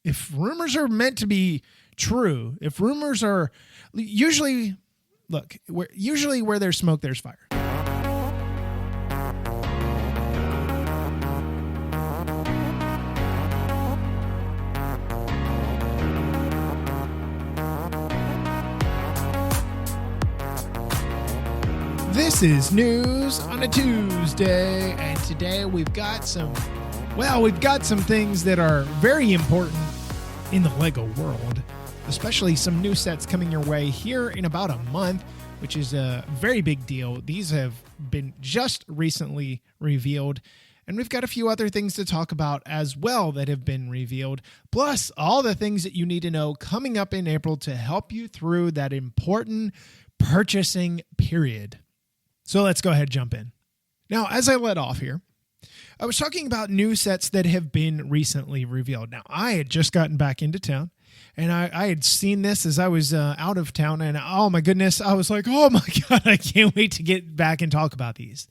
if rumors are meant to be true, if rumors are usually, look, usually where there's smoke, there's fire. This is News on a Tuesday, and today we've got some things that are very important in the LEGO world, especially some new sets coming your way here in about a month, which is a very big deal. These have been just recently revealed, and we've got a few other things to talk about as well that have been revealed, plus all the things that you need to know coming up in April to help you through that important purchasing period. So let's go ahead and jump in. Now, as I let off here, I was talking about new sets that have been recently revealed. Now, I had just gotten back into town, and I had seen this as I was out of town, and oh my goodness, I was like, oh my God, I can't wait to get back and talk about these.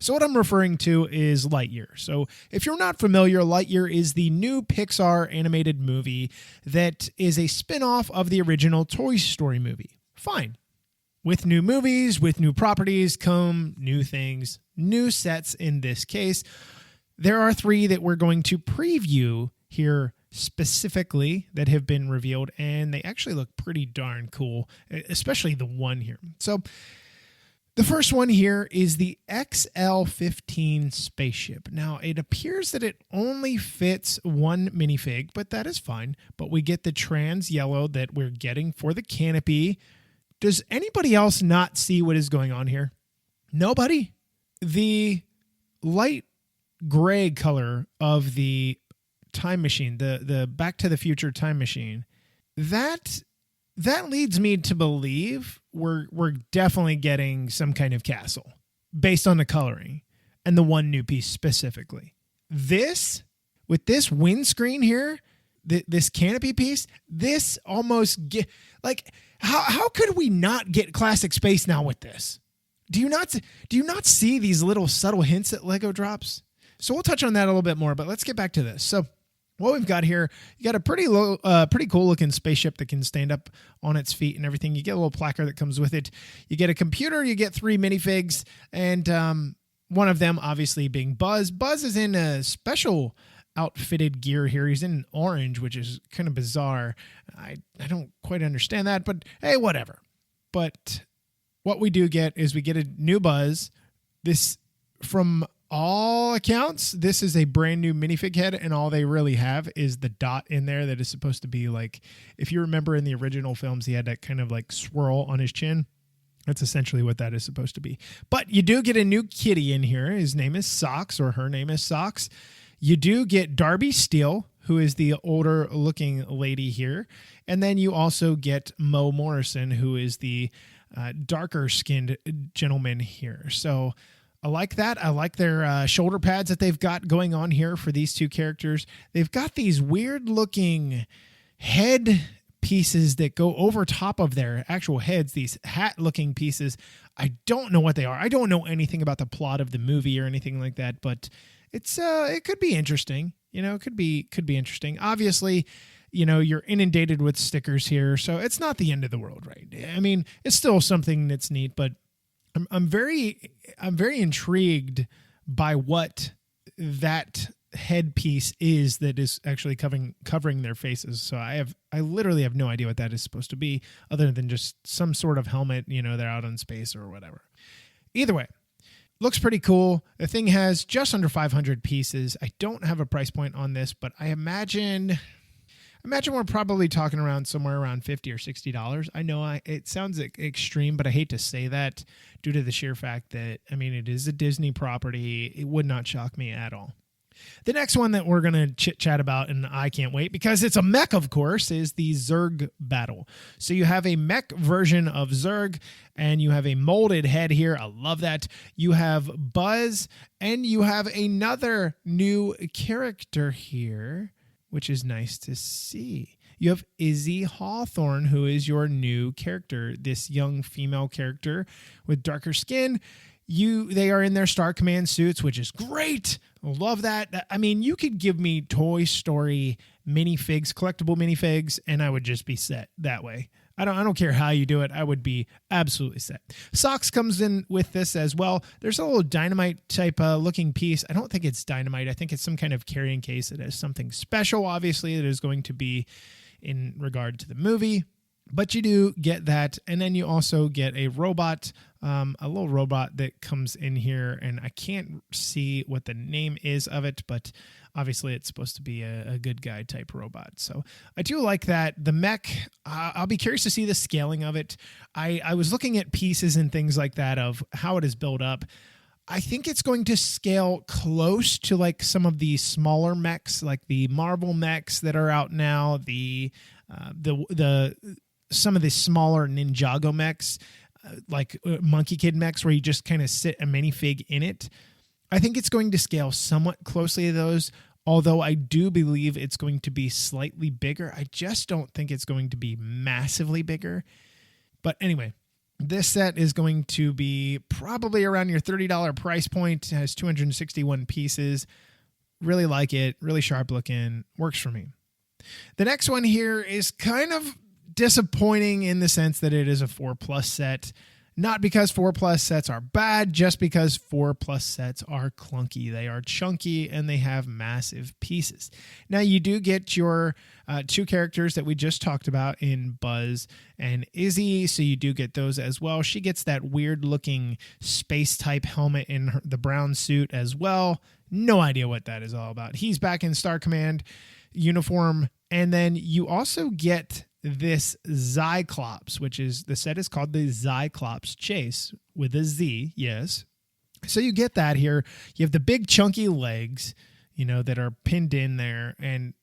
So what I'm referring to is Lightyear. So if you're not familiar, Lightyear is the new Pixar animated movie that is a spin-off of the original Toy Story movie. Fine. With new movies, with new properties come new things, new sets in this case. There are 3 that we're going to preview here specifically that have been revealed, and they actually look pretty darn cool, especially the one here. So the first one here is the Xl15 Spaceship. Now, it appears that it only fits one minifig, but that is fine. But we get the trans yellow that we're getting for the canopy. Does anybody else not see what is going on here? Nobody? The light gray color of the time machine, the Back to the Future time machine, that leads me to believe we're definitely getting some kind of castle based on the coloring and the one new piece specifically. This, with this windscreen here, this canopy piece, this almost get like, how could we not get classic space now with this? Do you not see these little subtle hints that LEGO drops? So we'll touch on that a little bit more, but let's get back to this. So what we've got here, you got a pretty cool looking spaceship that can stand up on its feet and everything. You get a little placard that comes with it. You get a computer, you get 3 minifigs, and one of them obviously being Buzz. Buzz is in a special outfitted gear here. He's in orange, which is kind of bizarre. I don't quite understand that, but hey, whatever. But what we do get is we get a new Buzz. This, from all accounts, this is a brand new minifig head, and all they really have is the dot in there that is supposed to be like, if you remember in the original films, he had that kind of like swirl on his chin. That's essentially what that is supposed to be. But you do get a new kitty in here. His name is Socks, or her name is Socks. You do get Darby Steele, who is the older looking lady here. And then you also get Mo Morrison, who is the darker skinned gentleman here. So I like that. I like their shoulder pads that they've got going on here for these 2 characters. They've got these weird looking head pieces that go over top of their actual heads, these hat looking pieces. I don't know what they are. I don't know anything about the plot of the movie or anything like that, but it could be interesting. You know, it could be interesting. Obviously, you know, you're inundated with stickers here, so it's not the end of the world, right? I mean, it's still something that's neat, but I'm very intrigued by what that headpiece is that is actually covering their faces. So I literally have no idea what that is supposed to be, other than just some sort of helmet, you know, they're out in space or whatever. Either way, looks pretty cool. The thing has just under 500 pieces. I don't have a price point on this, but I imagine we're probably talking around somewhere around $50 or $60. I know it sounds extreme, but I hate to say that due to the sheer fact that, I mean, it is a Disney property. It would not shock me at all. The next one that we're going to chit-chat about, and I can't wait because it's a mech, of course, is the Zurg battle. So you have a mech version of Zurg, and you have a molded head here. I love that. You have Buzz, and you have another new character here, which is nice to see. You have Izzy Hawthorne, who is your new character, this young female character with darker skin. They are in their Star Command suits, which is great. I love that. I mean, you could give me Toy Story minifigs, collectible minifigs, and I would just be set that way. I don't care how you do it. I would be absolutely set. Socks comes in with this as well. There's a little dynamite type looking piece. I don't think it's dynamite. I think it's some kind of carrying case that has something special, obviously, that is going to be in regard to the movie. But you do get that. And then you also get a robot, a little robot that comes in here. And I can't see what the name is of it, but obviously it's supposed to be a good guy type robot. So I do like that. The mech, I'll be curious to see the scaling of it. I was looking at pieces and things like that of how it is built up. I think it's going to scale close to like some of the smaller mechs, like the Marvel mechs that are out now, some of the smaller Ninjago mechs, like Monkey Kid mechs, where you just kind of sit a minifig in it. I think it's going to scale somewhat closely to those, although I do believe it's going to be slightly bigger. I just don't think it's going to be massively bigger. But anyway, this set is going to be probably around your $30 price point. It has 261 pieces. Really like it. Really sharp looking. Works for me. The next one here is kind of disappointing in the sense that it is a 4+ set. Not because 4+ sets are bad, just because 4+ sets are clunky. They are chunky and they have massive pieces. Now you do get your two characters that we just talked about in Buzz and Izzy, so you do get those as well. She gets that weird looking space type helmet in the brown suit as well. No idea what that is all about. He's back in Star Command uniform. And then you also get this Cyclops, which is, the set is called the Cyclops Chase with a Z, yes. So you get that here. You have the big chunky legs, that are pinned in there, and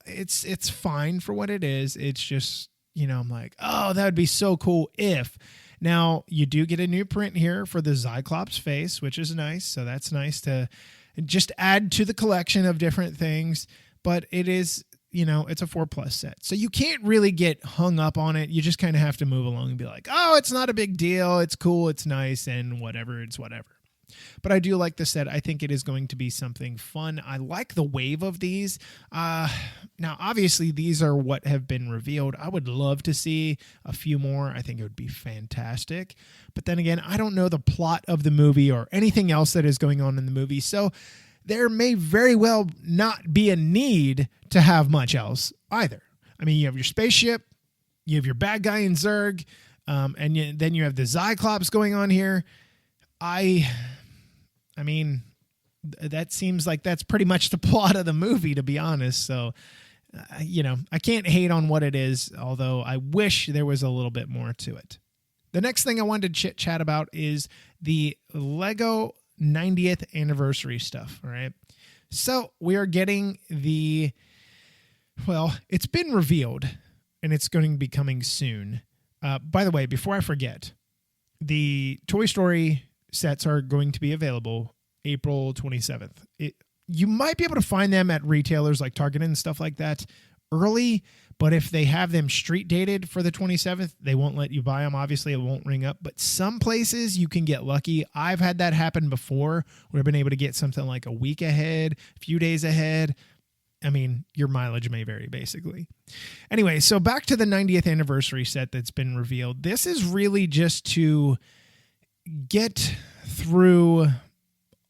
it's fine for what it is. It's just, I'm like, oh, that would be so cool if. Now, you do get a new print here for the Cyclops face, which is nice. So that's nice to just add to the collection of different things, but it is, it's a 4+ set. So you can't really get hung up on it. You just kind of have to move along and be like, oh, it's not a big deal. It's cool. It's nice. And whatever. It's whatever. But I do like the set. I think it is going to be something fun. I like the wave of these. Now, obviously, these are what have been revealed. I would love to see a few more. I think it would be fantastic. But then again, I don't know the plot of the movie or anything else that is going on in the movie. So there may very well not be a need to have much else either. I mean, you have your spaceship, you have your bad guy in Zurg, and then you have the Cyclops going on here. I mean, that seems like that's pretty much the plot of the movie, to be honest. So, I can't hate on what it is, although I wish there was a little bit more to it. The next thing I wanted to chit-chat about is the Lego 90th anniversary stuff. All right. So we are getting it's been revealed and it's going to be coming soon. By the way, before I forget, the Toy Story sets are going to be available April 27th. You might be able to find them at retailers like Target and stuff like that early, but if they have them street dated for the 27th, they won't let you buy them. Obviously, it won't ring up, but some places you can get lucky. I've had that happen before where I've been able to get something like a week ahead, a few days ahead. I mean, your mileage may vary, basically. Anyway, so back to the 90th anniversary set that's been revealed. This is really just to get through,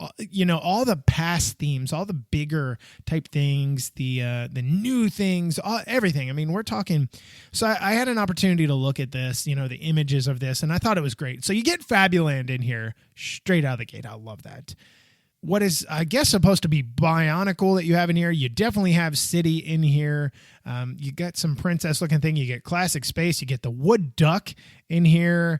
all the past themes, all the bigger type things, the new things, everything. I mean, we're talking. So I had an opportunity to look at this, the images of this, and I thought it was great. So you get Fabuland in here straight out of the gate. I love that. What is, I guess, supposed to be Bionicle that you have in here. You definitely have City in here. You got some princess looking thing. You get classic space. You get the wood duck in here.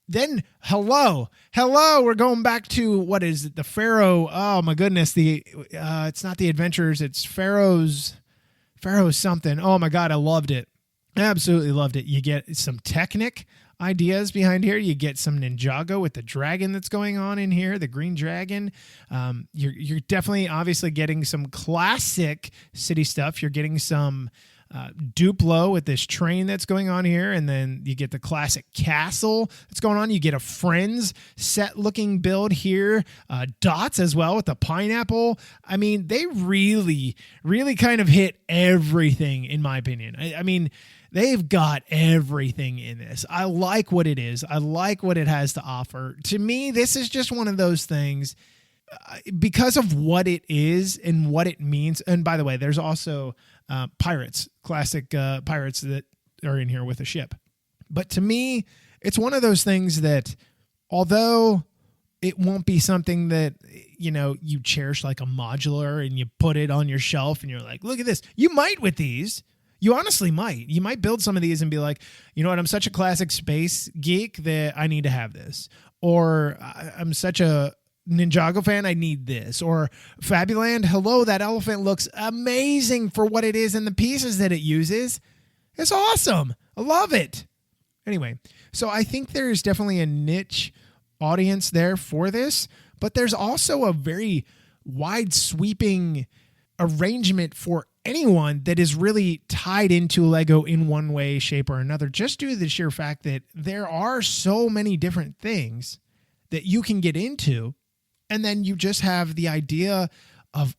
Then hello, we're going back to, what is it? The Pharaoh. Oh my goodness. It's not the Adventures. It's Pharaoh's something. Oh my God. I loved it. Absolutely loved it. You get some Technic ideas behind here. You get some Ninjago with the dragon that's going on in here, the green dragon. You're definitely obviously getting some classic City stuff. You're getting some Duplo with this train that's going on here. And then you get the classic castle that's going on. You get a Friends set looking build here. Dots as well with the pineapple. I mean, they really, really kind of hit everything in my opinion. I mean, they've got everything in this. I like what it is. I like what it has to offer. To me, this is just one of those things because of what it is and what it means. And by the way, there's also pirates, classic pirates that are in here with a ship. But to me, it's one of those things that although it won't be something that, you know, you cherish like a modular and you put it on your shelf and you're like, look at this. You might with these. You honestly might. You might build some of these and be like, you know what, I'm such a classic space geek that I need to have this. Or I'm such a Ninjago fan, I need this. Or Fabuland, hello, that elephant looks amazing for what it is and the pieces that it uses. It's awesome. I love it. Anyway, so I think there's definitely a niche audience there for this, but there's also a very wide sweeping arrangement for anyone that is really tied into Lego in one way, shape, or another, just due to the sheer fact that there are so many different things that you can get into. And then you just have the idea of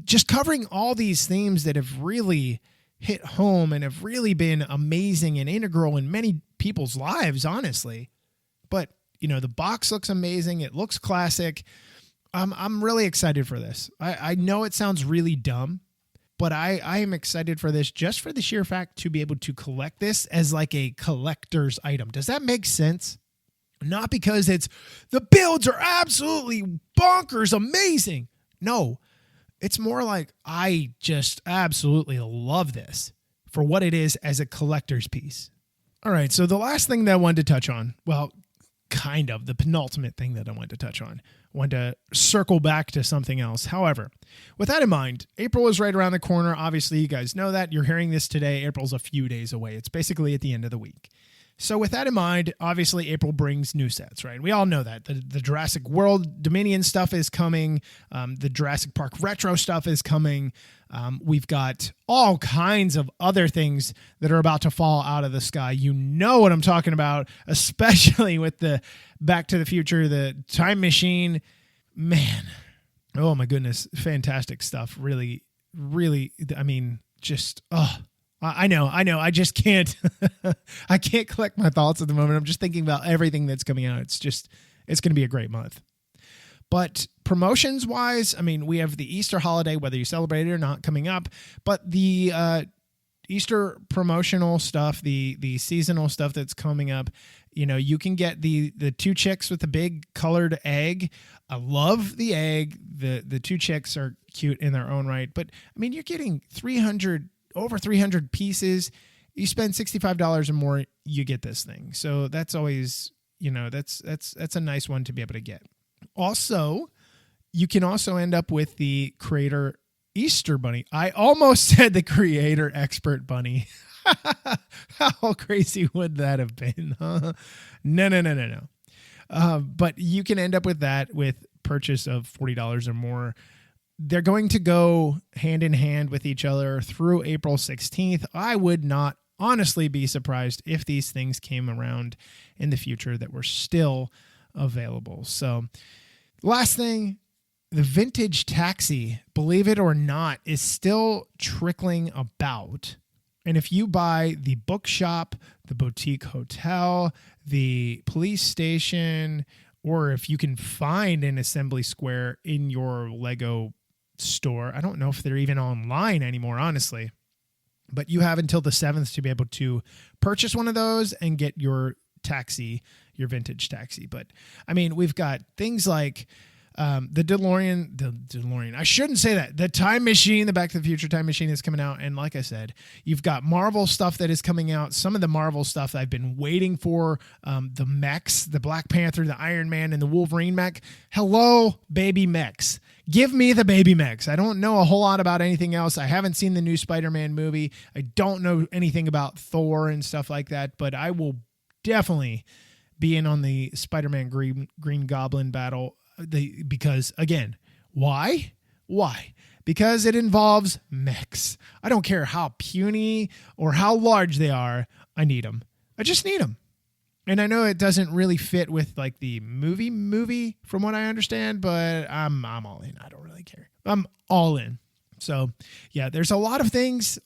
just covering all these themes that have really hit home and have really been amazing and integral in many people's lives, honestly. But, you know, the box looks amazing. It looks classic. I'm really excited for this. I know it sounds really dumb, but I am excited for this just for the sheer fact to be able to collect this as like a collector's item. Does that make sense? Not because it's the builds are absolutely bonkers amazing. No, it's more like I just absolutely love this for what it is as a collector's piece. All right, so the last thing that I wanted to touch on, well, kind of the penultimate thing that I wanted to touch on. I wanted to circle back to something else. However, with that in mind, April is right around the corner. Obviously, you guys know that. You're hearing this today. April's a few days away. It's basically at the end of the week. So with that in mind, obviously April brings new sets, right? We all know that. The Jurassic World Dominion stuff is coming. The Jurassic Park Retro stuff is coming. We've got all kinds of other things that are about to fall out of the sky. You know what I'm talking about, especially with the Back to the Future, the Time Machine. Man, oh my goodness, fantastic stuff. Really, really, I mean, just, I know. I just can't, I can't collect my thoughts at the moment. I'm just thinking about everything that's coming out. It's going to be a great month. But promotions wise, I mean, we have the Easter holiday, whether you celebrate it or not, coming up, but the Easter promotional stuff, the seasonal stuff that's coming up, you know, you can get the two chicks with the big colored egg. I love the egg. The two chicks are cute in their own right, but I mean, you're getting over 300 pieces. You spend $65 or more, you get this thing. So that's always, you know, that's a nice one to be able to get. Also, you can also end up with the Creator Easter Bunny. I almost said the Creator Expert Bunny. How crazy would that have been? Huh? No. But you can end up with that with purchase of $40 or more. They're going to go hand in hand with each other through April 16th. I would not honestly be surprised if these things came around in the future that were still available. So last thing, the vintage taxi, believe it or not, is still trickling about. And if you buy the bookshop, the boutique hotel, the police station, or if you can find an assembly square in your Lego store, I don't know if they're even online anymore, honestly, but you have until the 7th to be able to purchase one of those and get your taxi, your vintage taxi. But I mean, we've got things like the DeLorean. I shouldn't say that. The Time Machine, the Back to the Future Time Machine is coming out. And like I said, you've got Marvel stuff that is coming out. Some of the Marvel stuff I've been waiting for, the mechs, the Black Panther, the Iron Man, and the Wolverine mech. Hello, baby mechs. Give me the baby mechs. I don't know a whole lot about anything else. I haven't seen the new Spider-Man movie. I don't know anything about Thor and stuff like that, but I will definitely be in on the Spider-Man Green Goblin battle. Because again, why? because it involves mechs. I don't care how puny or how large they are. I need them. I just need them. And I know it doesn't really fit with like the movie from what I understand, but I'm all in. I don't really care. I'm all in. So yeah, there's a lot of things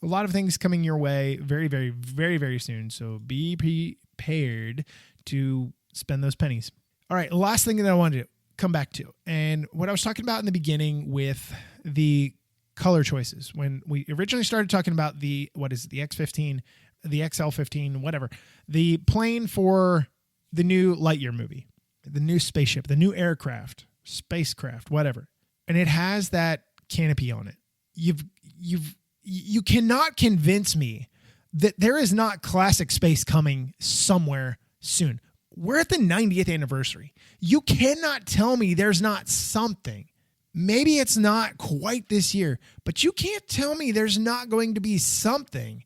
coming your way very, very, very, very soon. So be prepared to spend those pennies. All right. Last thing that I wanted to come back to, and what I was talking about in the beginning with the color choices, when we originally started talking about the X15, the Xl15, whatever, the plane for the new Lightyear movie, the new spaceship, the new aircraft, spacecraft, whatever. And it has that canopy on it. You cannot convince me that there is not classic space coming somewhere soon. We're at the 90th anniversary. You cannot tell me there's not something. Maybe it's not quite this year, but you can't tell me there's not going to be something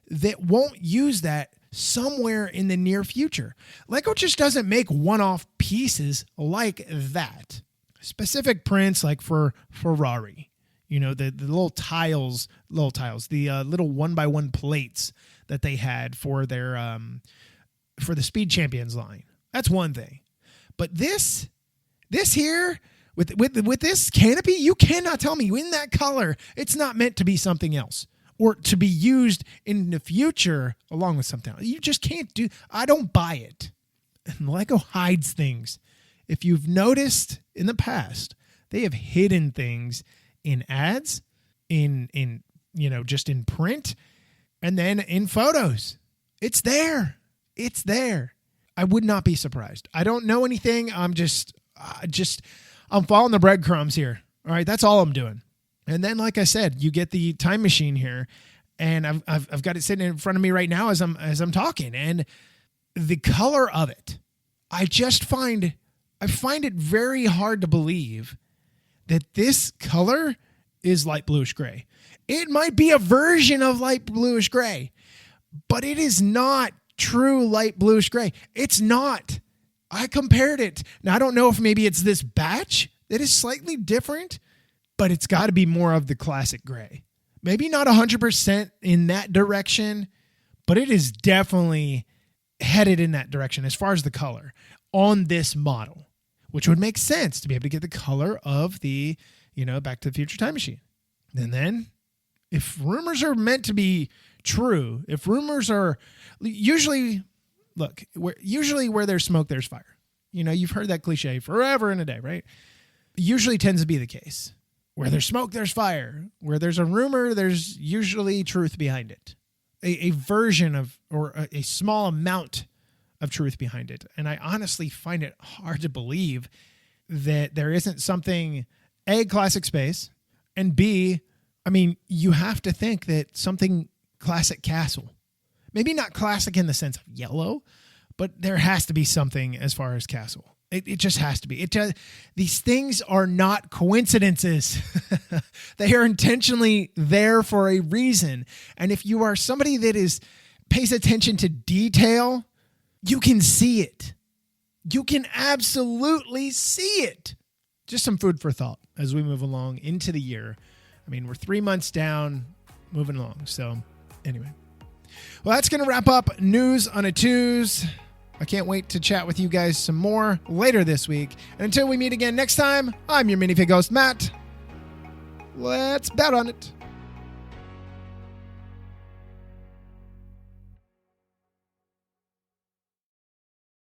that won't use that somewhere in the near future. Lego just doesn't make one-off pieces like that. Specific prints like for Ferrari. You know, the little tiles, the little 1x1 plates that they had for their for the Speed Champions line. That's one thing. But this here with this canopy, you cannot tell me in that color it's not meant to be something else or to be used in the future along with something else. You just can't do. I don't buy it. And Lego hides things. If you've noticed in the past, they have hidden things in ads, in just in print, and then in photos. It's there. It's there. I would not be surprised. I don't know anything. I'm following the breadcrumbs here. All right, that's all I'm doing. And then, like I said, you get the time machine here, and I've got it sitting in front of me right now as I'm talking, and the color of it, I find it very hard to believe that this color is light bluish gray. It might be a version of light bluish gray, but it is not true light bluish gray. It's not. I compared it. Now, I don't know if maybe it's this batch that is slightly different, but it's got to be more of the classic gray. Maybe not 100% in that direction, but it is definitely headed in that direction as far as the color on this model, which would make sense to be able to get the color of the, Back to the Future time machine. And then if rumors are meant to be true, if rumors are usually where there's smoke, there's fire. You've heard that cliche forever and a day, right? Usually tends to be the case. Where there's smoke, there's fire. Where there's a rumor, there's usually truth behind it. A version of, or a small amount of truth behind it. And I honestly find it hard to believe that there isn't something, A, classic space, and B, you have to think that something classic castle. Maybe not classic in the sense of yellow, but there has to be something as far as castle. It just has to be. These things are not coincidences. They are intentionally there for a reason. And if you are somebody that pays attention to detail, you can see it. You can absolutely see it. Just some food for thought as we move along into the year. We're 3 months down, moving along. So anyway. Well, that's going to wrap up News on a Tues. I can't wait to chat with you guys some more later this week. And until we meet again next time, I'm your minifig host, Matt. Let's bet on it.